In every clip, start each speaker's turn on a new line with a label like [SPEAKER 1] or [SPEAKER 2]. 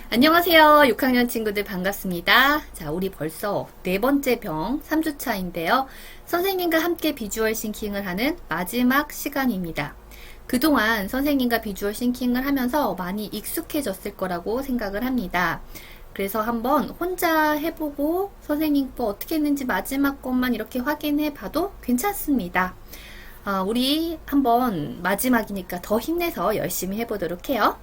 [SPEAKER 1] 안녕하세요. 6학년 친구들 반갑습니다. 자, 우리 벌써 네 번째 병 3주차인데요. 선생님과 함께 비주얼 싱킹을 하는 마지막 시간입니다. 그동안 선생님과 비주얼 싱킹을 하면서 많이 익숙해졌을 거라고 생각을 합니다. 그래서 한번 혼자 해보고 선생님 거 어떻게 했는지 마지막 것만 이렇게 확인해 봐도 괜찮습니다. 우리 한번 마지막이니까 더 힘내서 열심히 해보도록 해요.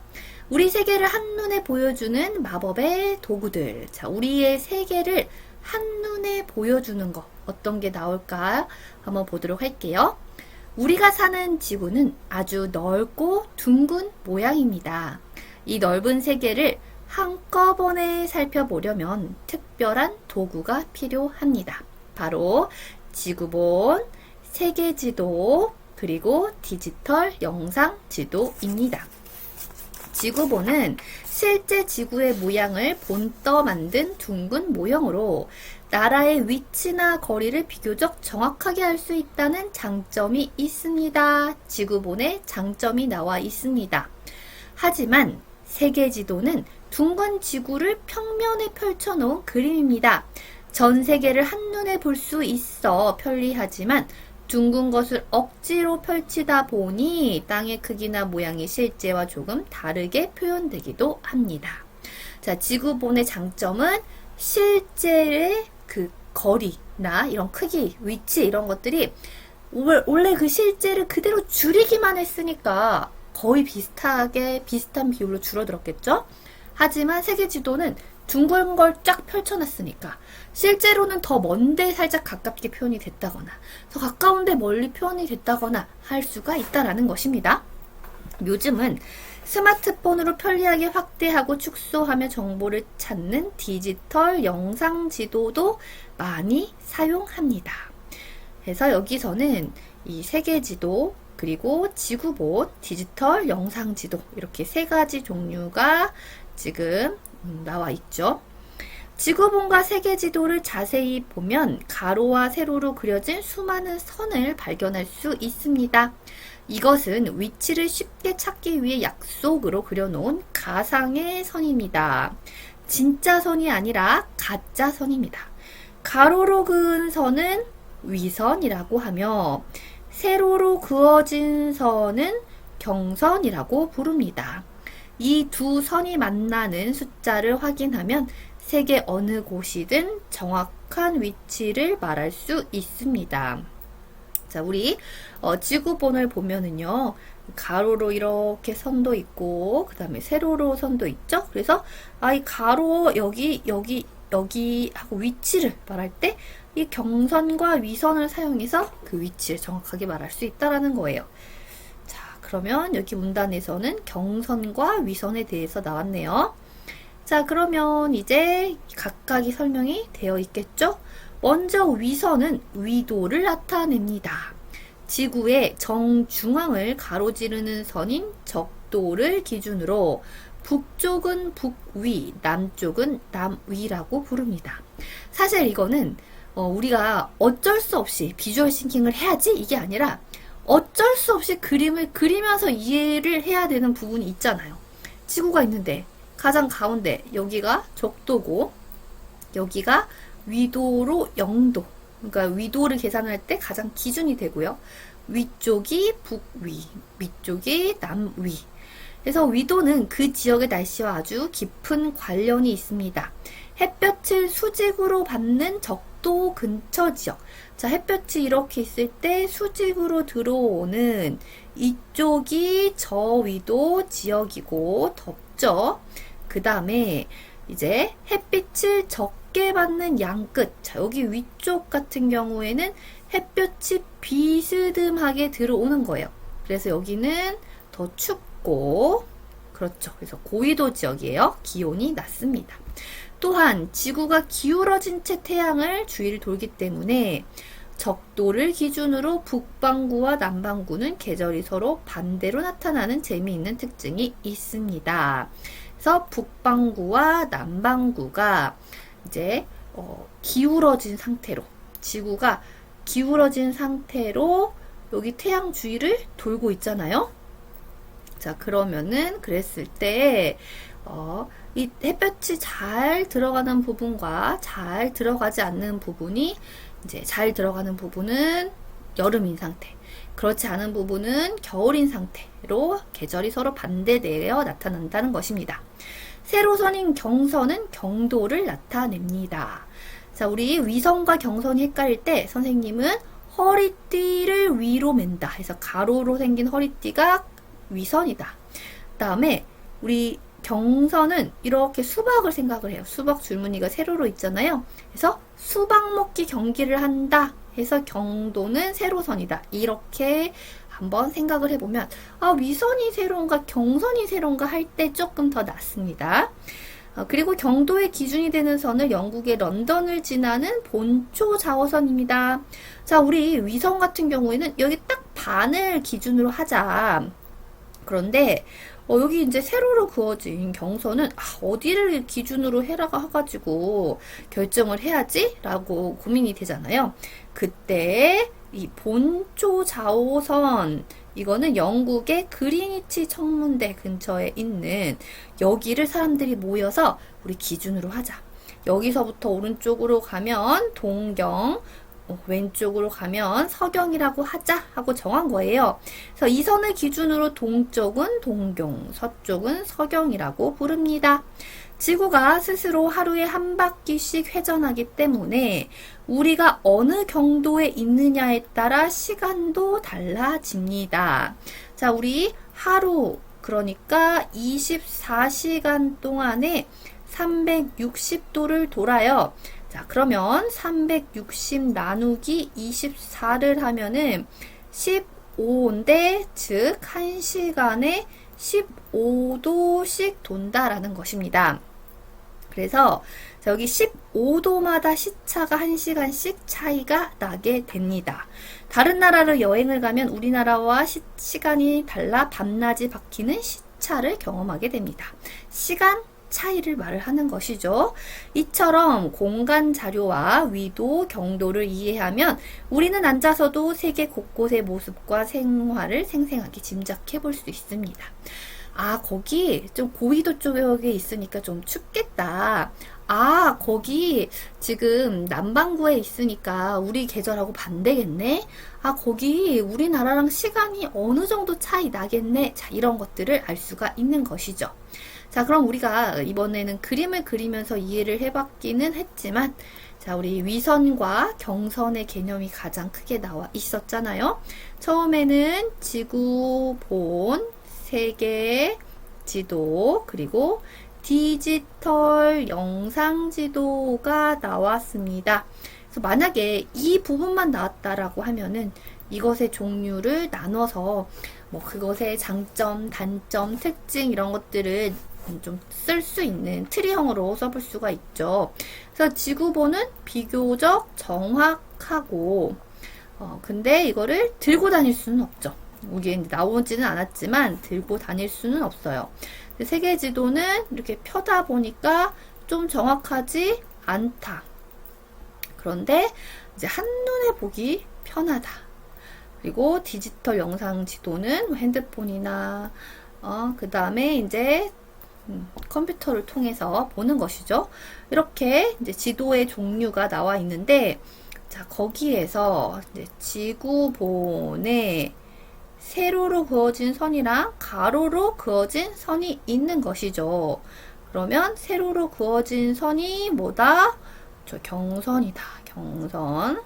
[SPEAKER 1] 우리 세계를 한눈에 보여주는 마법의 도구들. 자, 우리의 세계를 한눈에 보여주는 거. 어떤 게 나올까 한번 보도록 할게요. 우리가 사는 지구는 아주 넓고 둥근 모양입니다. 이 넓은 세계를 한꺼번에 살펴보려면 특별한 도구가 필요합니다. 바로 지구본, 세계지도, 그리고 디지털 영상 지도입니다. 지구본은 실제 지구의 모양을 본떠 만든 둥근 모형으로 나라의 위치나 거리를 비교적 정확하게 할 수 있다는 장점이 있습니다. 지구본에 장점이 나와 있습니다. 하지만 세계지도는 둥근 지구를 평면에 펼쳐놓은 그림입니다. 전 세계를 한눈에 볼 수 있어 편리하지만 둥근 것을 억지로 펼치다 보니 땅의 크기나 모양이 실제와 조금 다르게 표현되기도 합니다. 자, 지구본의 장점은 실제의 그 거리나 이런 크기, 위치 이런 것들이 원래 그 실제를 그대로 줄이기만 했으니까 거의 비슷한 비율로 줄어들었겠죠? 하지만 세계지도는 둥근 걸 쫙 펼쳐놨으니까 실제로는 더 먼데 살짝 가깝게 표현이 됐다거나 더 가까운데 멀리 표현이 됐다거나 할 수가 있다라는 것입니다. 요즘은 스마트폰으로 편리하게 확대하고 축소하며 정보를 찾는 디지털 영상 지도도 많이 사용합니다. 그래서 여기서는 이 세계지도 그리고 지구본, 디지털 영상 지도 이렇게 세 가지 종류가 지금 나와 있죠. 지구본과 세계지도를 자세히 보면 가로와 세로로 그려진 수많은 선을 발견할 수 있습니다. 이것은 위치를 쉽게 찾기 위해 약속으로 그려놓은 가상의 선입니다. 진짜 선이 아니라 가짜 선입니다. 가로로 그은 선은 위선이라고 하며 세로로 그어진 선은 경선이라고 부릅니다. 이 두 선이 만나는 숫자를 확인하면 세계 어느 곳이든 정확한 위치를 말할 수 있습니다. 자, 우리 지구본을 보면은요, 가로로 이렇게 선도 있고, 그 다음에 세로로 선도 있죠? 그래서 이 가로 여기 하고 위치를 말할 때 이 경선과 위선을 사용해서 그 위치를 정확하게 말할 수 있다라는 거예요. 그러면 여기 문단에서는 경선과 위선에 대해서 나왔네요. 자, 그러면 이제 각각이 설명이 되어 있겠죠? 먼저 위선은 위도를 나타냅니다. 지구의 정중앙을 가로지르는 선인 적도를 기준으로 북쪽은 북위, 남쪽은 남위라고 부릅니다. 사실 이거는 우리가 어쩔 수 없이 비주얼 싱킹을 해야지 이게 아니라 어쩔 수 없이 그림을 그리면서 이해를 해야 되는 부분이 있잖아요. 지구가 있는데 가장 가운데 여기가 적도고 여기가 위도로 0도, 그러니까 위도를 계산할 때 가장 기준이 되고요. 위쪽이 북위, 위쪽이 남위. 그래서 위도는 그 지역의 날씨와 아주 깊은 관련이 있습니다. 햇볕을 수직으로 받는 적도 근처 지역. 자, 햇볕이 이렇게 있을 때 수직으로 들어오는 이쪽이 저위도 지역이고 덥죠. 그 다음에 이제 햇빛을 적게 받는 양끝. 자, 여기 위쪽 같은 경우에는 햇볕이 비스듬하게 들어오는 거예요. 그래서 여기는 더 춥고, 그렇죠. 그래서 고위도 지역이에요. 기온이 낮습니다. 또한 지구가 기울어진 채 태양을 주위를 돌기 때문에 적도를 기준으로 북반구와 남반구는 계절이 서로 반대로 나타나는 재미있는 특징이 있습니다. 그래서 북반구와 남반구가 이제 기울어진 상태로, 지구가 기울어진 상태로 여기 태양 주위를 돌고 있잖아요. 자, 그러면은 그랬을 때 이 햇볕이 잘 들어가는 부분과 잘 들어가지 않는 부분이 이제 잘 들어가는 부분은 여름인 상태, 그렇지 않은 부분은 겨울인 상태로 계절이 서로 반대되어 나타난다는 것입니다. 세로선인 경선은 경도를 나타냅니다. 자, 우리 위선과 경선이 헷갈릴 때 선생님은 허리띠를 위로 맨다 해서 가로로 생긴 허리띠가 위선이다. 그 다음에 우리 경선은 이렇게 수박을 생각을 해요. 수박 줄무늬가 세로로 있잖아요. 그래서 수박 먹기 경기를 한다 해서 경도는 세로선이다. 이렇게 한번 생각을 해보면 위선이 세로인가 경선이 세로인가 할 때 조금 더 낫습니다. 그리고 경도의 기준이 되는 선을 영국의 런던을 지나는 본초 좌우선입니다. 자, 우리 위선 같은 경우에는 여기 딱 반을 기준으로 하자. 그런데 여기 이제 세로로 그어진 경선은 어디를 기준으로 해라가 해가지고 결정을 해야지? 라고 고민이 되잖아요. 그때 이 본초 좌우선, 이거는 영국의 그리니치 천문대 근처에 있는 여기를 사람들이 모여서 우리 기준으로 하자. 여기서부터 오른쪽으로 가면 동경, 왼쪽으로 가면 서경이라고 하자 하고 정한 거예요. 그래서 이 선을 기준으로 동쪽은 동경, 서쪽은 서경이라고 부릅니다. 지구가 스스로 하루에 한 바퀴씩 회전하기 때문에 우리가 어느 경도에 있느냐에 따라 시간도 달라집니다. 자, 우리 하루, 그러니까 24시간 동안에 360도를 돌아요. 자, 그러면 360 나누기 24를 하면은 15인데, 즉 1시간에 15도씩 돈다라는 것입니다. 그래서 여기 15도마다 시차가 1시간씩 차이가 나게 됩니다. 다른 나라를 여행을 가면 우리나라와 시간이 달라 밤낮이 바뀌는 시차를 경험하게 됩니다. 시간 차이를 말을 하는 것이죠. 이처럼 공간 자료와 위도, 경도를 이해하면 우리는 앉아서도 세계 곳곳의 모습과 생활을 생생하게 짐작해 볼 수 있습니다. 거기 좀 고위도 쪽에 있으니까 좀 춥겠다. 거기 지금 남반구에 있으니까 우리 계절하고 반대겠네. 거기 우리나라랑 시간이 어느 정도 차이 나겠네. 자, 이런 것들을 알 수가 있는 것이죠. 자, 그럼 우리가 이번에는 그림을 그리면서 이해를 해봤기는 했지만, 자, 우리 위선과 경선의 개념이 가장 크게 나와 있었잖아요. 처음에는 지구 본, 세계 지도, 그리고 디지털 영상 지도가 나왔습니다. 그래서 만약에 이 부분만 나왔다라고 하면은 이것의 종류를 나눠서 그것의 장점, 단점, 특징 이런 것들을 좀 쓸 수 있는 트리형으로 써볼 수가 있죠. 그래서 지구본은 비교적 정확하고 근데 이거를 들고 다닐 수는 없죠. 이게 나오지는 않았지만 들고 다닐 수는 없어요. 세계 지도는 이렇게 펴다 보니까 좀 정확하지 않다. 그런데 이제 한눈에 보기 편하다. 그리고 디지털 영상 지도는 핸드폰이나 그 다음에 이제 컴퓨터를 통해서 보는 것이죠. 이렇게 이제 지도의 종류가 나와 있는데, 자, 거기에서 이제 지구본에 세로로 그어진 선이랑 가로로 그어진 선이 있는 것이죠. 그러면 세로로 그어진 선이 뭐다? 저 경선이다. 경선.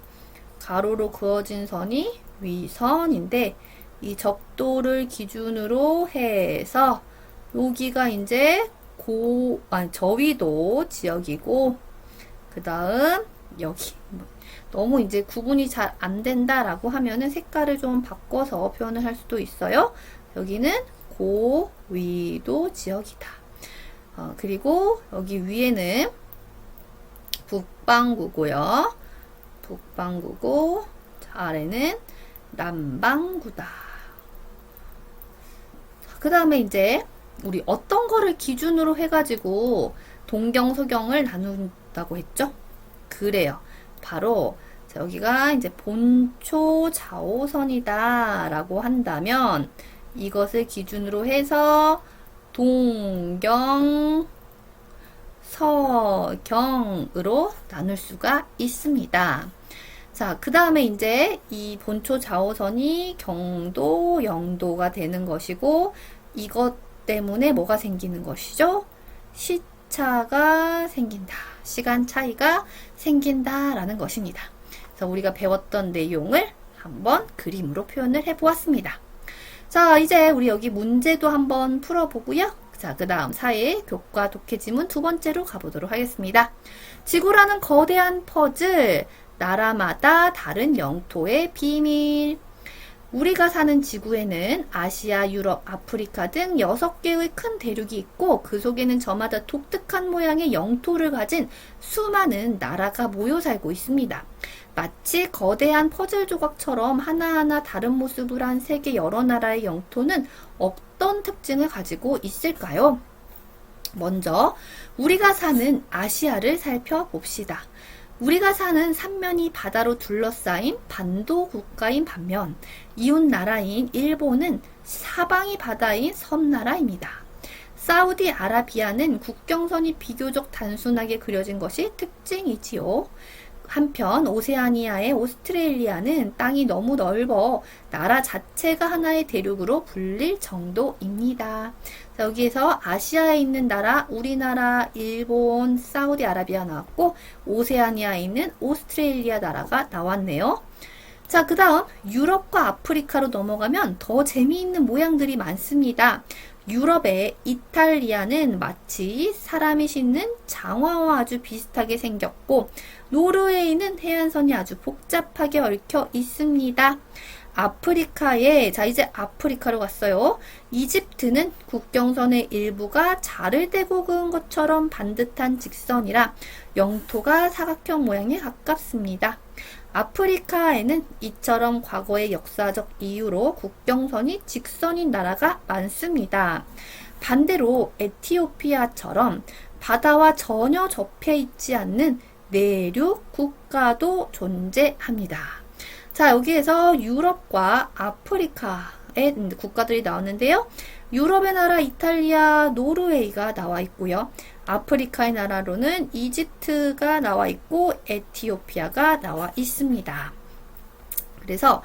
[SPEAKER 1] 가로로 그어진 선이 위선인데, 이 적도를 기준으로 해서 여기가 이제 저위도 지역이고, 그 다음 여기 너무 이제 구분이 잘 안 된다라고 하면은 색깔을 좀 바꿔서 표현을 할 수도 있어요. 여기는 고위도 지역이다. 그리고 여기 위에는 북반구고요. 북반구고, 아래는 남반구다. 그 다음에 이제 우리 어떤 거를 기준으로 해가지고 동경, 서경을 나눈다고 했죠? 그래요. 바로 여기가 이제 본초 좌우선이다 라고 한다면 이것을 기준으로 해서 동경, 서경으로 나눌 수가 있습니다. 자, 그 다음에 이제 이 본초 좌우선이 경도, 영도가 되는 것이고, 이것 때문에 뭐가 생기는 것이죠? 시차가 생긴다. 시간 차이가 생긴다라는 것입니다. 그래서 우리가 배웠던 내용을 한번 그림으로 표현을 해보았습니다. 자, 이제 우리 여기 문제도 한번 풀어보고요. 자, 그 다음 사회 교과 독해지문 두 번째로 가보도록 하겠습니다. 지구라는 거대한 퍼즐, 나라마다 다른 영토의 비밀. 우리가 사는 지구에는 아시아, 유럽, 아프리카 등 6개의 큰 대륙이 있고 그 속에는 저마다 독특한 모양의 영토를 가진 수많은 나라가 모여 살고 있습니다. 마치 거대한 퍼즐 조각처럼 하나하나 다른 모습을 한 세계 여러 나라의 영토는 어떤 특징을 가지고 있을까요? 먼저 우리가 사는 아시아를 살펴봅시다. 우리가 사는 삼면이 바다로 둘러싸인 반도 국가인 반면 이웃 나라인 일본은 사방이 바다인 섬나라입니다. 사우디아라비아는 국경선이 비교적 단순하게 그려진 것이 특징이지요. 한편 오세아니아의 오스트레일리아는 땅이 너무 넓어 나라 자체가 하나의 대륙으로 불릴 정도입니다. 자, 여기에서 아시아에 있는 나라, 우리나라, 일본, 사우디아라비아 나왔고 오세아니아에 있는 오스트레일리아 나라가 나왔네요. 자, 그 다음 유럽과 아프리카로 넘어가면 더 재미있는 모양들이 많습니다. 유럽의 이탈리아는 마치 사람이 싣는 장화와 아주 비슷하게 생겼고 노르웨이는 해안선이 아주 복잡하게 얽혀 있습니다. 아프리카에, 자 이제 아프리카로 갔어요. 이집트는 국경선의 일부가 자를 대고 그은 것처럼 반듯한 직선이라 영토가 사각형 모양에 가깝습니다. 아프리카에는 이처럼 과거의 역사적 이유로 국경선이 직선인 나라가 많습니다. 반대로 에티오피아처럼 바다와 전혀 접해 있지 않는 내륙 국가도 존재합니다. 자, 여기에서 유럽과 아프리카의 국가들이 나왔는데요. 유럽의 나라 이탈리아, 노르웨이가 나와 있고요. 아프리카의 나라로는 이집트가 나와 있고 에티오피아가 나와 있습니다. 그래서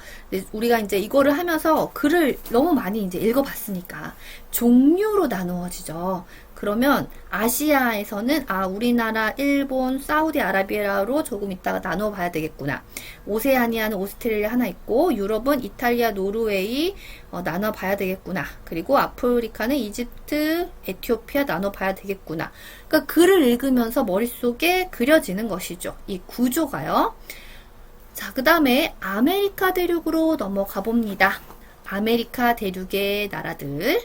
[SPEAKER 1] 우리가 이제 이거를 하면서 글을 너무 많이 이제 읽어봤으니까 종류로 나누어지죠. 그러면 아시아에서는 우리나라, 일본, 사우디아라비아로 조금 이따가 나눠 봐야 되겠구나. 오세아니아는 오스트레일리아 하나 있고 유럽은 이탈리아, 노르웨이 나눠 봐야 되겠구나. 그리고 아프리카는 이집트, 에티오피아 나눠 봐야 되겠구나. 그러니까 글을 읽으면서 머릿속에 그려지는 것이죠. 이 구조가요. 자, 그 다음에 아메리카 대륙으로 넘어가 봅니다. 아메리카 대륙의 나라들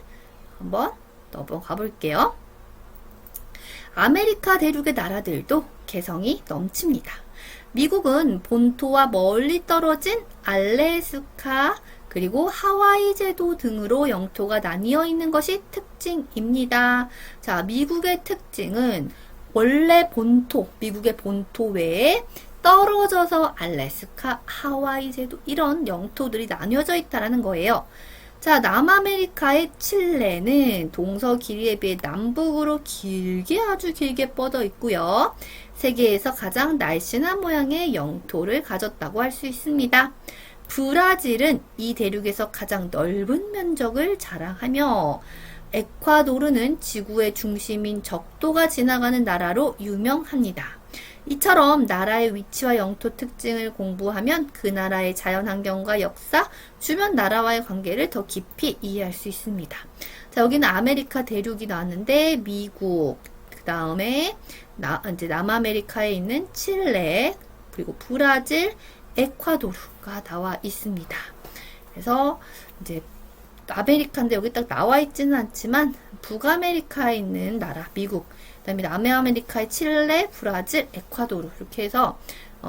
[SPEAKER 1] 한번 넘어가 볼게요. 아메리카 대륙의 나라들도 개성이 넘칩니다. 미국은 본토와 멀리 떨어진 알래스카 그리고 하와이 제도 등으로 영토가 나뉘어 있는 것이 특징입니다. 자, 미국의 특징은 원래 본토, 미국의 본토 외에 떨어져서 알래스카, 하와이 제도 이런 영토들이 나뉘어져 있다는 거예요. 자, 남아메리카의 칠레는 동서 길이에 비해 남북으로 길게 아주 길게 뻗어 있고요. 세계에서 가장 날씬한 모양의 영토를 가졌다고 할 수 있습니다. 브라질은 이 대륙에서 가장 넓은 면적을 자랑하며 에콰도르는 지구의 중심인 적도가 지나가는 나라로 유명합니다. 이처럼 나라의 위치와 영토 특징을 공부하면 그 나라의 자연환경과 역사, 주변 나라와의 관계를 더 깊이 이해할 수 있습니다. 자, 여기는 아메리카 대륙이 나왔는데 미국, 그 다음에 이제 남아메리카에 있는 칠레, 그리고 브라질, 에콰도르가 나와 있습니다. 그래서 이제 아메리카인데 여기 딱 나와 있지는 않지만 북아메리카에 있는 나라, 미국, 그다음에 남아메리카의 칠레, 브라질, 에콰도르 이렇게 해서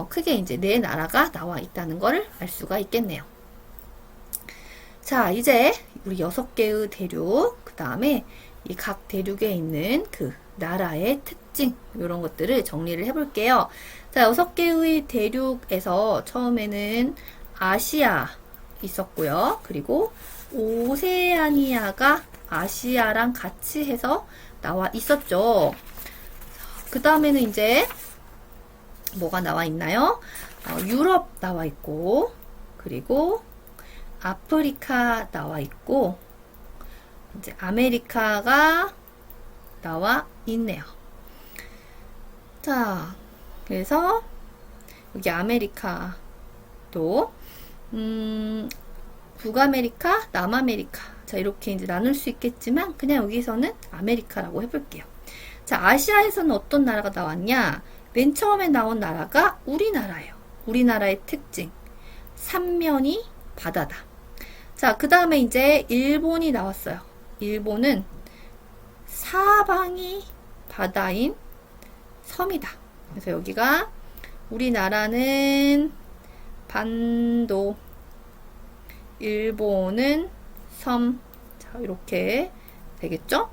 [SPEAKER 1] 크게 이제 네 나라가 나와 있다는 것을 알 수가 있겠네요. 자, 이제 우리 6개의 대륙, 그 다음에 이 각 대륙에 있는 그 나라의 특징 이런 것들을 정리를 해볼게요. 자, 6개의 대륙에서 처음에는 아시아 있었고요. 그리고 오세아니아가 아시아랑 같이 해서 나와 있었죠. 그 다음에는 이제 뭐가 나와 있나요? 유럽 나와 있고, 그리고 아프리카 나와 있고, 이제 아메리카가 나와 있네요. 자, 그래서 여기 아메리카도 북아메리카, 남아메리카, 자 이렇게 이제 나눌 수 있겠지만 그냥 여기서는 아메리카라고 해볼게요. 자, 아시아에서는 어떤 나라가 나왔냐? 맨 처음에 나온 나라가 우리나라예요. 우리나라의 특징, 삼면이 바다다. 자, 그 다음에 이제 일본이 나왔어요. 일본은 사방이 바다인 섬이다. 그래서 여기가 우리나라는 반도, 일본은 섬. 자, 이렇게 되겠죠?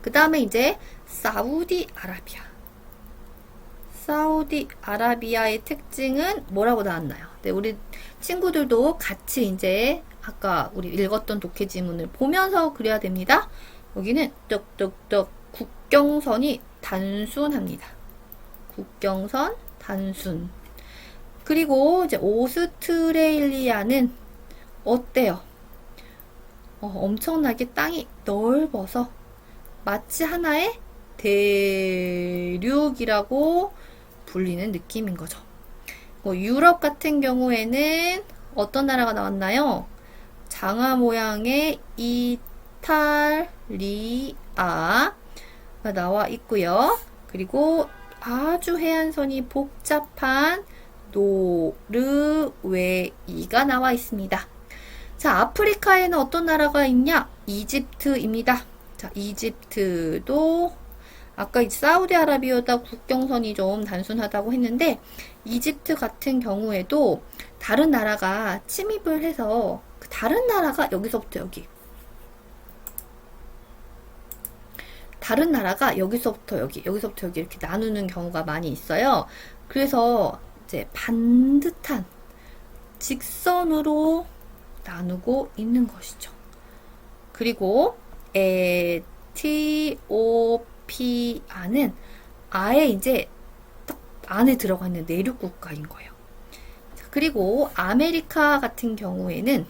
[SPEAKER 1] 그 다음에 이제 사우디아라비아. 사우디아라비아의 특징은 뭐라고 나왔나요? 네, 우리 친구들도 같이 이제 아까 우리 읽었던 독해 지문을 보면서 그려야 됩니다. 여기는 떡떡떡 국경선이 단순합니다. 국경선 단순. 그리고 이제 오스트레일리아는 어때요? 엄청나게 땅이 넓어서 마치 하나의 대륙이라고 불리는 느낌인 거죠. 유럽 같은 경우에는 어떤 나라가 나왔나요? 장화 모양의 이탈리아가 나와 있고요. 그리고 아주 해안선이 복잡한 노르웨이가 나와 있습니다. 자, 아프리카에는 어떤 나라가 있냐? 이집트입니다. 자, 이집트도 아까 사우디아라비아보다 국경선이 좀 단순하다고 했는데 이집트 같은 경우에도 다른 나라가 침입을 해서 다른 나라가 여기서부터 여기, 다른 나라가 여기서부터 여기, 여기서부터 여기 이렇게 나누는 경우가 많이 있어요. 그래서 이제 반듯한 직선으로 나누고 있는 것이죠. 그리고 에티오피아는 아예 이제 딱 안에 들어가 있는 내륙 국가인 거예요. 그리고 아메리카 같은 경우에는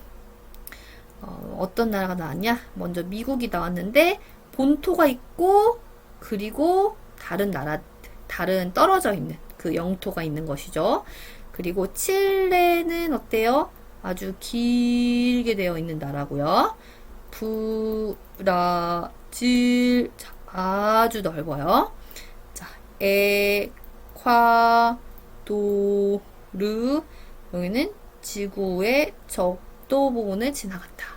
[SPEAKER 1] 어떤 나라가 나왔냐? 먼저 미국이 나왔는데 본토가 있고 그리고 다른 나라, 다른 떨어져 있는 그 영토가 있는 것이죠. 그리고 칠레는 어때요? 아주 길게 되어 있는 나라고요. 브라질, 자, 아주 넓어요. 자, 에콰도르, 여기는 지구의 적도 부분을 지나간다.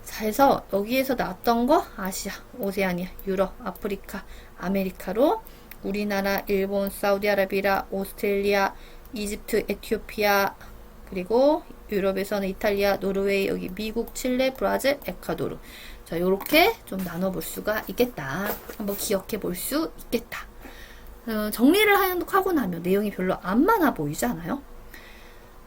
[SPEAKER 1] 자, 해서 여기에서 나왔던 거 아시아, 오세아니아, 유럽, 아프리카, 아메리카로 우리나라, 일본, 사우디아라비아, 오스트레일리아, 이집트, 에티오피아, 그리고 유럽에서는 이탈리아, 노르웨이, 여기 미국, 칠레, 브라질, 에콰도르. 자, 요렇게 좀 나눠볼 수가 있겠다. 한번 기억해 볼 수 있겠다. 정리를 하고 나면 내용이 별로 안 많아 보이지 않아요?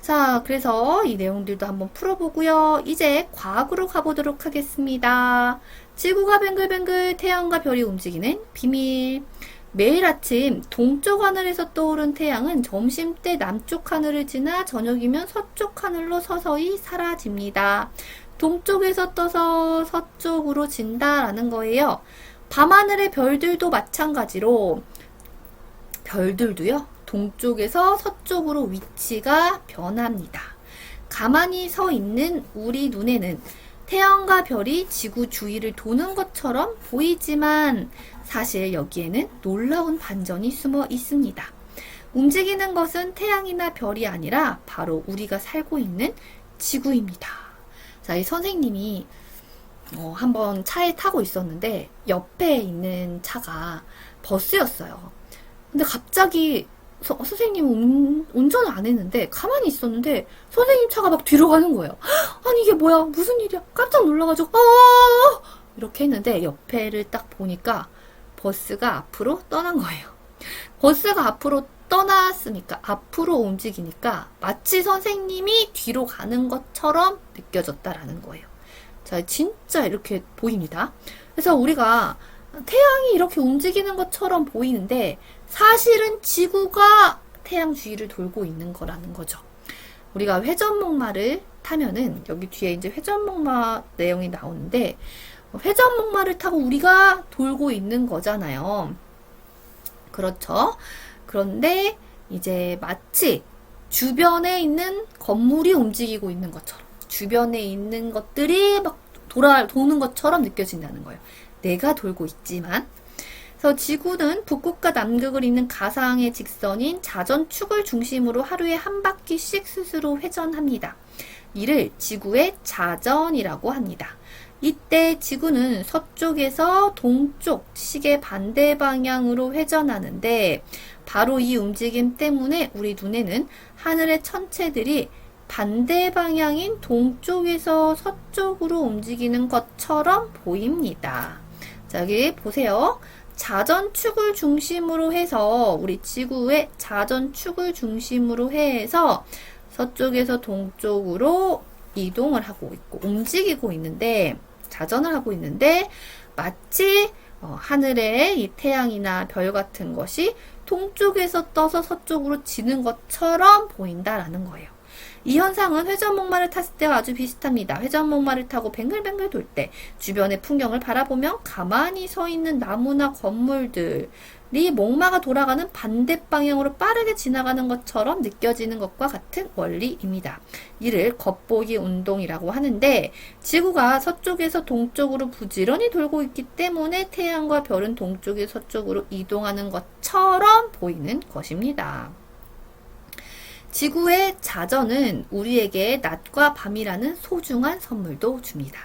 [SPEAKER 1] 자, 그래서 이 내용들도 한번 풀어보고요. 이제 과학으로 가보도록 하겠습니다. 지구가 뱅글뱅글 태양과 별이 움직이는 비밀. 매일 아침 동쪽 하늘에서 떠오른 태양은 점심때 남쪽 하늘을 지나 저녁이면 서쪽 하늘로 서서히 사라집니다. 동쪽에서 떠서 서쪽으로 진다라는 거예요. 밤하늘의 별들도 마찬가지로 별들도요, 동쪽에서 서쪽으로 위치가 변합니다. 가만히 서 있는 우리 눈에는 태양과 별이 지구 주위를 도는 것처럼 보이지만 사실 여기에는 놀라운 반전이 숨어 있습니다. 움직이는 것은 태양이나 별이 아니라 바로 우리가 살고 있는 지구입니다. 자, 이 선생님이 한번 차에 타고 있었는데 옆에 있는 차가 버스였어요. 근데 갑자기 선생님은 운전을 안 했는데 가만히 있었는데 선생님 차가 막 뒤로 가는 거예요. 아니 이게 뭐야, 무슨 일이야, 깜짝 놀라가지고 이렇게 했는데 옆에를 딱 보니까 버스가 앞으로 떠난 거예요. 버스가 앞으로 떠났으니까, 앞으로 움직이니까 마치 선생님이 뒤로 가는 것처럼 느껴졌다라는 거예요. 자, 진짜 이렇게 보입니다. 그래서 우리가 태양이 이렇게 움직이는 것처럼 보이는데 사실은 지구가 태양 주위를 돌고 있는 거라는 거죠. 우리가 회전목마를 타면은 여기 뒤에 이제 회전목마 내용이 나오는데 회전목마를 타고 우리가 돌고 있는 거잖아요. 그렇죠? 그런데 이제 마치 주변에 있는 건물이 움직이고 있는 것처럼 주변에 있는 것들이 막 도는 것처럼 느껴진다는 거예요. 내가 돌고 있지만. 그래서 지구는 북극과 남극을 잇는 가상의 직선인 자전축을 중심으로 하루에 한 바퀴씩 스스로 회전합니다. 이를 지구의 자전이라고 합니다. 이때 지구는 서쪽에서 동쪽 시계 반대 방향으로 회전하는데 바로 이 움직임 때문에 우리 눈에는 하늘의 천체들이 반대 방향인 동쪽에서 서쪽으로 움직이는 것처럼 보입니다. 자, 여기 보세요. 자전축을 중심으로 해서 우리 지구의 자전축을 중심으로 해서 서쪽에서 동쪽으로 이동을 하고 있고 움직이고 있는데 자전을 하고 있는데 마치 하늘에 이 태양이나 별 같은 것이 동쪽에서 떠서 서쪽으로 지는 것처럼 보인다라는 거예요. 이 현상은 회전목마를 탔을 때와 아주 비슷합니다. 회전목마를 타고 뱅글뱅글 돌 때 주변의 풍경을 바라보면 가만히 서 있는 나무나 건물들이 목마가 돌아가는 반대 방향으로 빠르게 지나가는 것처럼 느껴지는 것과 같은 원리입니다. 이를 겉보기 운동이라고 하는데 지구가 서쪽에서 동쪽으로 부지런히 돌고 있기 때문에 태양과 별은 동쪽에서 서쪽으로 이동하는 것처럼 보이는 것입니다. 지구의 자전은 우리에게 낮과 밤이라는 소중한 선물도 줍니다.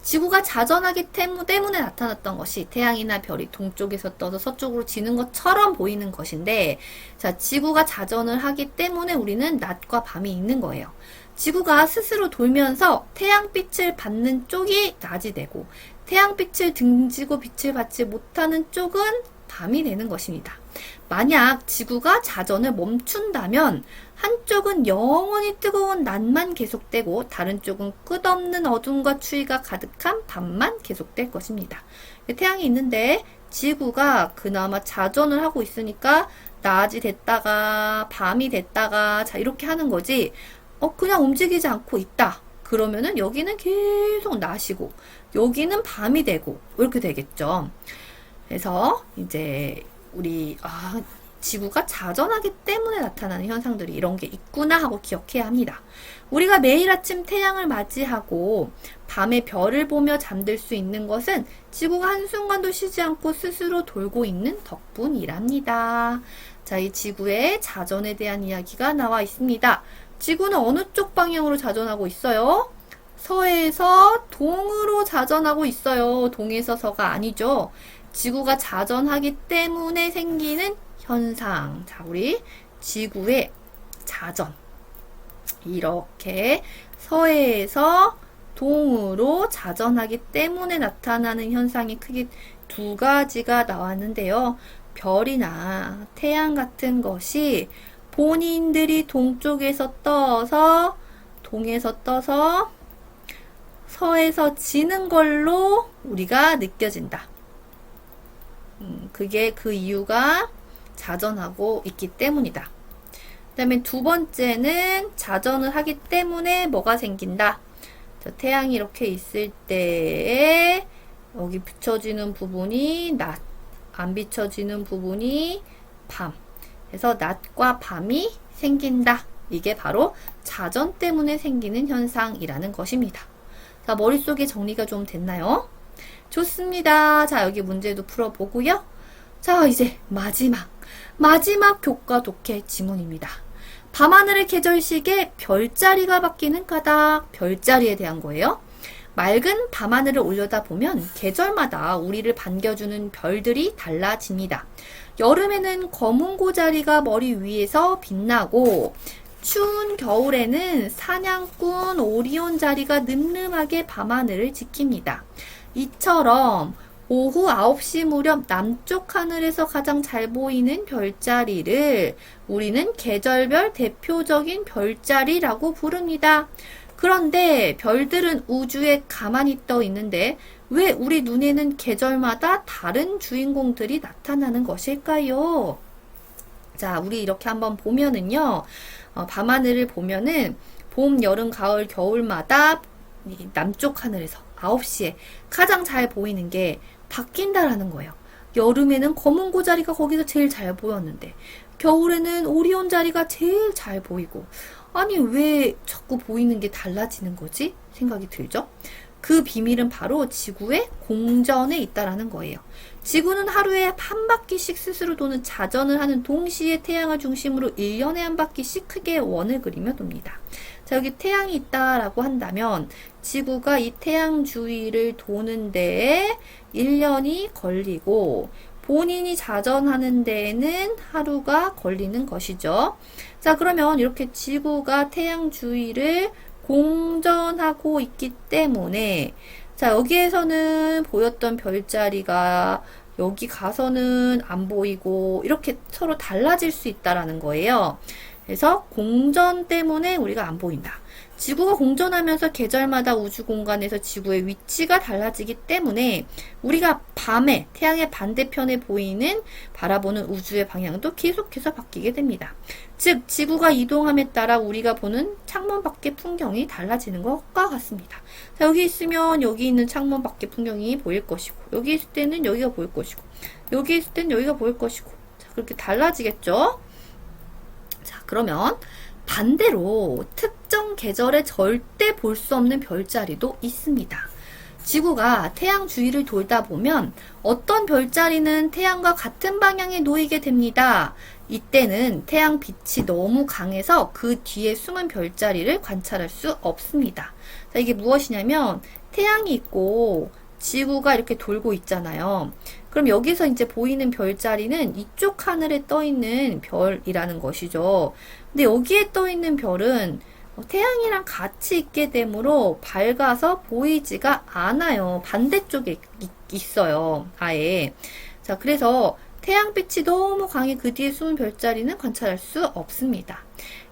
[SPEAKER 1] 지구가 자전하기 때문에 나타났던 것이 태양이나 별이 동쪽에서 떠서 서쪽으로 지는 것처럼 보이는 것인데, 자, 지구가 자전을 하기 때문에 우리는 낮과 밤이 있는 거예요. 지구가 스스로 돌면서 태양빛을 받는 쪽이 낮이 되고, 태양빛을 등지고 빛을 받지 못하는 쪽은 밤이 되는 것입니다. 만약 지구가 자전을 멈춘다면 한쪽은 영원히 뜨거운 낮만 계속되고 다른 쪽은 끝없는 어둠과 추위가 가득한 밤만 계속될 것입니다. 태양이 있는데 지구가 그나마 자전을 하고 있으니까 낮이 됐다가 밤이 됐다가 자 이렇게 하는 거지 그냥 움직이지 않고 있다. 그러면은 여기는 계속 낮이고 여기는 밤이 되고 이렇게 되겠죠. 그래서 이제 우리 지구가 자전하기 때문에 나타나는 현상들이 이런 게 있구나 하고 기억해야 합니다. 우리가 매일 아침 태양을 맞이하고 밤에 별을 보며 잠들 수 있는 것은 지구가 한순간도 쉬지 않고 스스로 돌고 있는 덕분이랍니다. 자, 이 지구의 자전에 대한 이야기가 나와 있습니다. 지구는 어느 쪽 방향으로 자전하고 있어요? 서에서 동으로 자전하고 있어요. 동에서 서가 아니죠. 지구가 자전하기 때문에 생기는 현상. 자, 우리 지구의 자전. 이렇게 서해에서 동으로 자전하기 때문에 나타나는 현상이 크게 두 가지가 나왔는데요. 별이나 태양 같은 것이 본인들이 동쪽에서 떠서 동에서 떠서 서에서 지는 걸로 우리가 느껴진다. 그게 그 이유가 자전하고 있기 때문이다. 그 다음에 두 번째는 자전을 하기 때문에 뭐가 생긴다. 태양이 이렇게 있을 때 여기 비춰지는 부분이 낮, 안 비춰지는 부분이 밤. 그래서 낮과 밤이 생긴다. 이게 바로 자전 때문에 생기는 현상이라는 것입니다. 자, 머릿속에 정리가 좀 됐나요? 좋습니다. 자, 여기 문제도 풀어보고요. 자, 이제 마지막 교과 독해 지문입니다. 밤하늘의 계절식에 별자리가 바뀌는 까닭, 별자리에 대한 거예요. 맑은 밤하늘을 올려다보면 계절마다 우리를 반겨주는 별들이 달라집니다. 여름에는 검은 고자리가 머리 위에서 빛나고 추운 겨울에는 사냥꾼 오리온 자리가 늠름하게 밤하늘을 지킵니다. 이처럼 오후 9시 무렵 남쪽 하늘에서 가장 잘 보이는 별자리를 우리는 계절별 대표적인 별자리라고 부릅니다. 그런데 별들은 우주에 가만히 떠 있는데 왜 우리 눈에는 계절마다 다른 주인공들이 나타나는 것일까요? 자, 우리 이렇게 한번 보면은요, 밤하늘을 보면은 봄, 여름, 가을, 겨울마다 이 남쪽 하늘에서 9시에 가장 잘 보이는 게 바뀐다라는 거예요. 여름에는 검은 고자리가 거기서 제일 잘 보였는데, 겨울에는 오리온 자리가 제일 잘 보이고, 아니, 왜 자꾸 보이는 게 달라지는 거지? 생각이 들죠? 그 비밀은 바로 지구의 공전에 있다라는 거예요. 지구는 하루에 한 바퀴씩 스스로 도는 자전을 하는 동시에 태양을 중심으로 1년에 한 바퀴씩 크게 원을 그리며 돕니다. 자, 여기 태양이 있다라고 한다면 지구가 이 태양 주위를 도는 데에 1년이 걸리고 본인이 자전하는 데에는 하루가 걸리는 것이죠. 자, 그러면 이렇게 지구가 태양 주위를 공전하고 있기 때문에 자, 여기에서는 보였던 별자리가 여기 가서는 안 보이고 이렇게 서로 달라질 수 있다라는 거예요. 그래서 공전 때문에 우리가 안 보인다. 지구가 공전하면서 계절마다 우주 공간에서 지구의 위치가 달라지기 때문에 우리가 밤에 태양의 반대편에 보이는 바라보는 우주의 방향도 계속해서 바뀌게 됩니다. 즉 지구가 이동함에 따라 우리가 보는 창문 밖의 풍경이 달라지는 것과 같습니다. 자, 여기 있으면 여기 있는 창문 밖의 풍경이 보일 것이고 여기 있을 때는 여기가 보일 것이고 여기 있을 때는 여기가 보일 것이고 자, 그렇게 달라지겠죠? 자, 그러면 반대로 특정 계절에 절대 볼 수 없는 별자리도 있습니다. 지구가 태양 주위를 돌다 보면 어떤 별자리는 태양과 같은 방향에 놓이게 됩니다. 이때는 태양 빛이 너무 강해서 그 뒤에 숨은 별자리를 관찰할 수 없습니다. 자, 이게 무엇이냐면 태양이 있고 지구가 이렇게 돌고 있잖아요. 그럼 여기서 이제 보이는 별자리는 이쪽 하늘에 떠 있는 별이라는 것이죠. 근데 여기에 떠 있는 별은 태양이랑 같이 있게 되므로 밝아서 보이지가 않아요. 반대쪽에 있어요. 아예. 자, 그래서 태양빛이 너무 강해 그 뒤에 숨은 별자리는 관찰할 수 없습니다.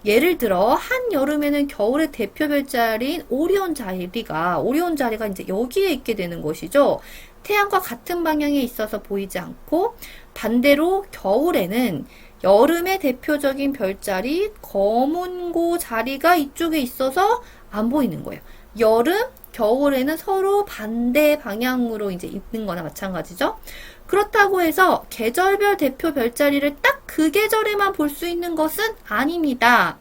[SPEAKER 1] 예를 들어 한여름에는 겨울의 대표 별자리인 오리온 자리가 이제 여기에 있게 되는 것이죠. 태양과 같은 방향에 있어서 보이지 않고 반대로 겨울에는 여름의 대표적인 별자리 검은고 자리가 이쪽에 있어서 안 보이는 거예요. 여름, 겨울에는 서로 반대 방향으로 이제 있는 거나 마찬가지죠. 그렇다고 해서 계절별 대표 별자리를 딱 그 계절에만 볼 수 있는 것은 아닙니다.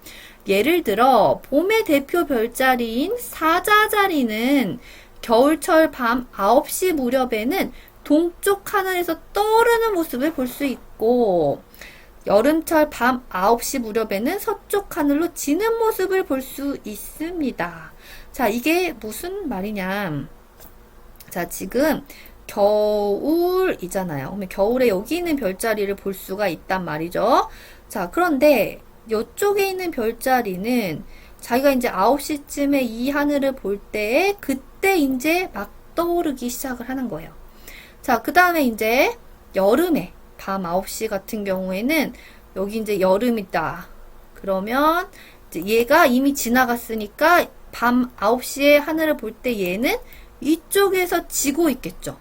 [SPEAKER 1] 예를 들어 봄의 대표 별자리인 사자자리는 겨울철 밤 9시 무렵에는 동쪽 하늘에서 떠오르는 모습을 볼 수 있고 여름철 밤 9시 무렵에는 서쪽 하늘로 지는 모습을 볼 수 있습니다. 자, 이게 무슨 말이냐. 자, 지금 겨울이잖아요. 그러면 겨울에 여기 있는 별자리를 볼 수가 있단 말이죠. 자, 그런데 이쪽에 있는 별자리는 자기가 이제 9시쯤에 이 하늘을 볼 때에 그때 이제 막 떠오르기 시작을 하는 거예요. 자, 그 다음에 이제 여름에 밤 9시 같은 경우에는 여기 이제 여름이다. 그러면 이제 얘가 이미 지나갔으니까 밤 9시에 하늘을 볼 때 얘는 이쪽에서 지고 있겠죠.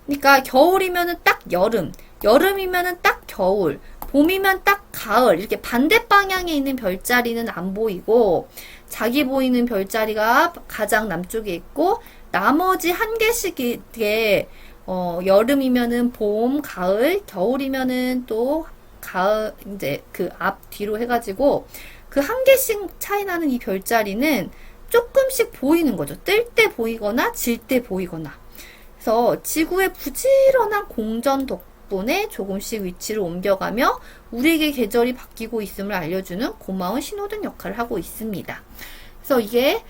[SPEAKER 1] 그러니까 겨울이면은 딱 여름, 여름이면은 딱 겨울, 봄이면 딱 가을 이렇게 반대 방향에 있는 별자리는 안 보이고 자기 보이는 별자리가 가장 남쪽에 있고 나머지 한 개씩의 여름이면은 봄, 가을, 겨울이면은 또 가을 이제 그 앞 뒤로 해가지고 그 한 개씩 차이 나는 이 별자리는 조금씩 보이는 거죠. 뜰 때 보이거나 질 때 보이거나. 그래서 지구의 부지런한 공전 덕분에 조금씩 위치를 옮겨가며 우리에게 계절이 바뀌고 있음을 알려주는 고마운 신호등 역할을 하고 있습니다. 그래서 이게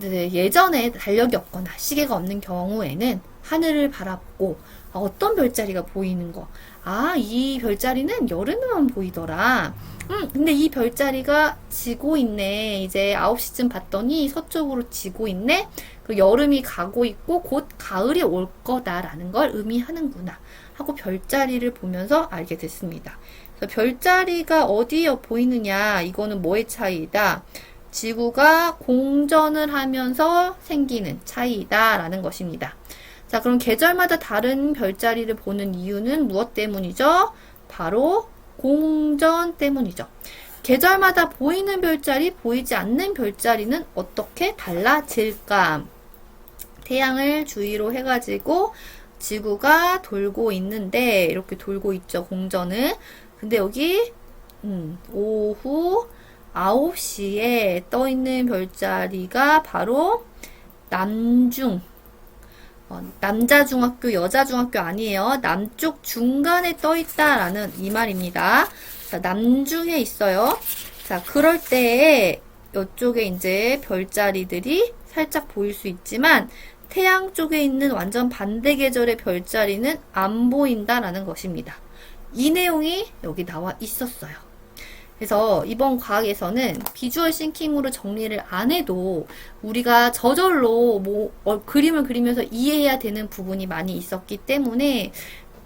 [SPEAKER 1] 예전에 달력이 없거나 시계가 없는 경우에는 하늘을 바라보고 어떤 별자리가 보이는 거. 아, 이 별자리는 여름에만 보이더라. 근데 이 별자리가 지고 있네. 이제 9시쯤 봤더니 서쪽으로 지고 있네. 그 여름이 가고 있고 곧 가을이 올 거다라는 걸 의미하는구나 하고 별자리를 보면서 알게 됐습니다. 그래서 별자리가 어디에 보이느냐, 이거는 뭐의 차이다? 지구가 공전을 하면서 생기는 차이다라는 것입니다. 자, 그럼 계절마다 다른 별자리를 보는 이유는 무엇 때문이죠? 바로 공전 때문이죠. 계절마다 보이는 별자리, 보이지 않는 별자리는 어떻게 달라질까? 태양을 주위로 해가지고 지구가 돌고 있는데 이렇게 돌고 있죠, 공전은. 근데 여기 오후 9시에 떠 있는 별자리가 바로 남중, 남자 중학교, 여자 중학교 아니에요. 남쪽 중간에 떠 있다라는 이 말입니다. 자, 남중에 있어요. 자, 그럴 때에 이쪽에 이제 별자리들이 살짝 보일 수 있지만 태양 쪽에 있는 완전 반대 계절의 별자리는 안 보인다라는 것입니다. 이 내용이 여기 나와 있었어요. 그래서 이번 과학에서는 비주얼 싱킹으로 정리를 안 해도 우리가 저절로 그림을 그리면서 이해해야 되는 부분이 많이 있었기 때문에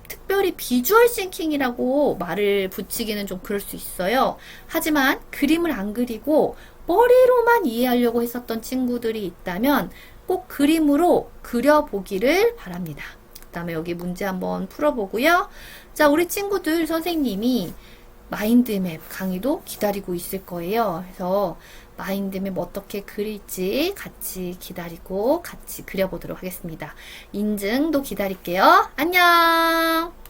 [SPEAKER 1] 특별히 비주얼 싱킹이라고 말을 붙이기는 좀 그럴 수 있어요. 하지만 그림을 안 그리고 머리로만 이해하려고 했었던 친구들이 있다면 꼭 그림으로 그려보기를 바랍니다. 그 다음에 여기 문제 한번 풀어보고요. 자, 우리 친구들 선생님이 마인드맵 강의도 기다리고 있을 거예요. 그래서 마인드맵 어떻게 그릴지 같이 기다리고 같이 그려보도록 하겠습니다. 인증도 기다릴게요. 안녕!